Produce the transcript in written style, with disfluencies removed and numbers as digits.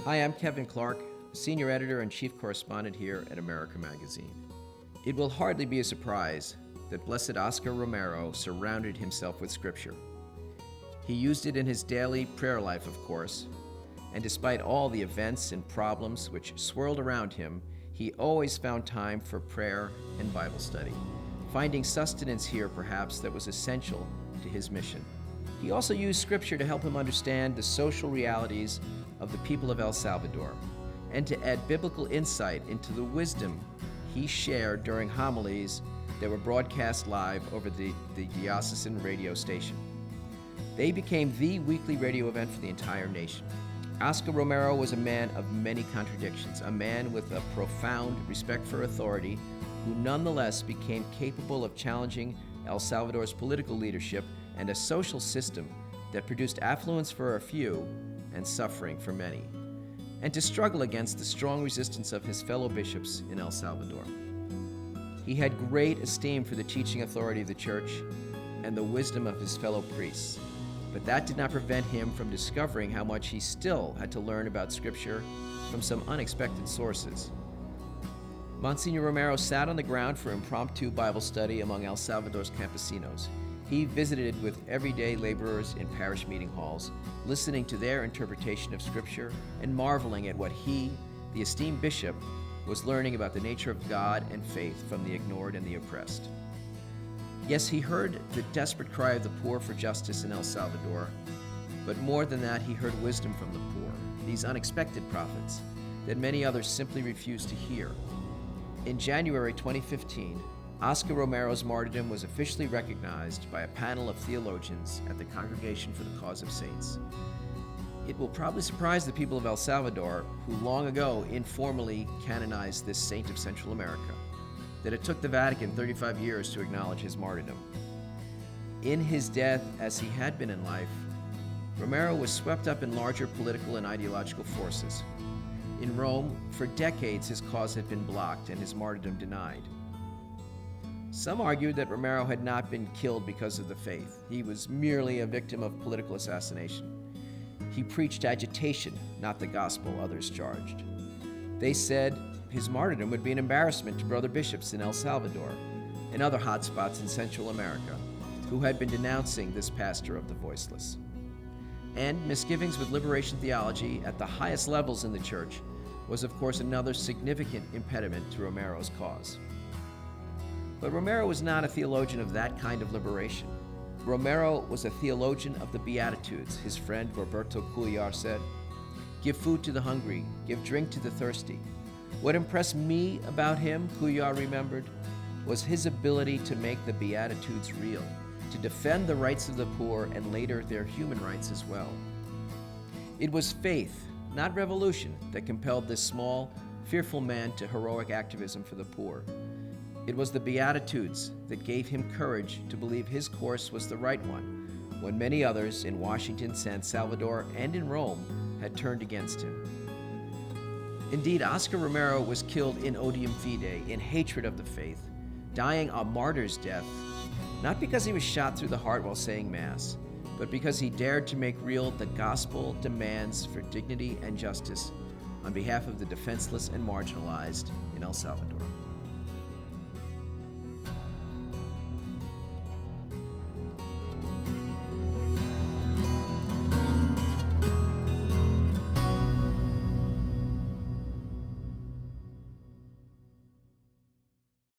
Hi, I'm Kevin Clarke, Senior Editor and Chief Correspondent here at America Magazine. It will hardly be a surprise that Blessed Oscar Romero surrounded himself with Scripture. He used it in his daily prayer life, of course, and despite all the events and problems which swirled around him, he always found time for prayer and Bible study, finding sustenance here perhaps that was essential to his mission. He also used Scripture to help him understand the social realities of the people of El Salvador and to add biblical insight into the wisdom he shared during homilies that were broadcast live over the diocesan radio station. They became the weekly radio event for the entire nation. Oscar Romero was a man of many contradictions, a man with a profound respect for authority who nonetheless became capable of challenging El Salvador's political leadership and a social system that produced affluence for a few and suffering for many, and to struggle against the strong resistance of his fellow bishops in El Salvador. He had great esteem for the teaching authority of the church and the wisdom of his fellow priests, but that did not prevent him from discovering how much he still had to learn about Scripture from some unexpected sources. Monsignor Romero sat on the ground for impromptu Bible study among El Salvador's campesinos. He visited with everyday laborers in parish meeting halls, listening to their interpretation of Scripture and marveling at what he, the esteemed bishop, was learning about the nature of God and faith from the ignored and the oppressed. Yes, he heard the desperate cry of the poor for justice in El Salvador, but more than that, he heard wisdom from the poor, these unexpected prophets that many others simply refused to hear. In January 2015, Oscar Romero's martyrdom was officially recognized by a panel of theologians at the Congregation for the Cause of Saints. It will probably surprise the people of El Salvador, who long ago informally canonized this saint of Central America, that it took the Vatican 35 years to acknowledge his martyrdom. In his death, as he had been in life, Romero was swept up in larger political and ideological forces. In Rome, for decades his cause had been blocked and his martyrdom denied. Some argued that Romero had not been killed because of the faith. He was merely a victim of political assassination. He preached agitation, not the gospel others charged. They said his martyrdom would be an embarrassment to brother bishops in El Salvador and other hotspots in Central America who had been denouncing this pastor of the voiceless. And misgivings with liberation theology at the highest levels in the church was, of course, another significant impediment to Romero's cause. But Romero was not a theologian of that kind of liberation. Romero was a theologian of the Beatitudes. His friend Roberto Cuellar said, "Give food to the hungry, give drink to the thirsty." What impressed me about him, Cuellar remembered, was his ability to make the Beatitudes real, to defend the rights of the poor and later their human rights as well. It was faith, not revolution, that compelled this small, fearful man to heroic activism for the poor. It was the Beatitudes that gave him courage to believe his course was the right one, when many others in Washington, San Salvador, and in Rome had turned against him. Indeed, Oscar Romero was killed in odium fide, in hatred of the faith, dying a martyr's death, not because he was shot through the heart while saying Mass, but because he dared to make real the gospel demands for dignity and justice on behalf of the defenseless and marginalized in El Salvador.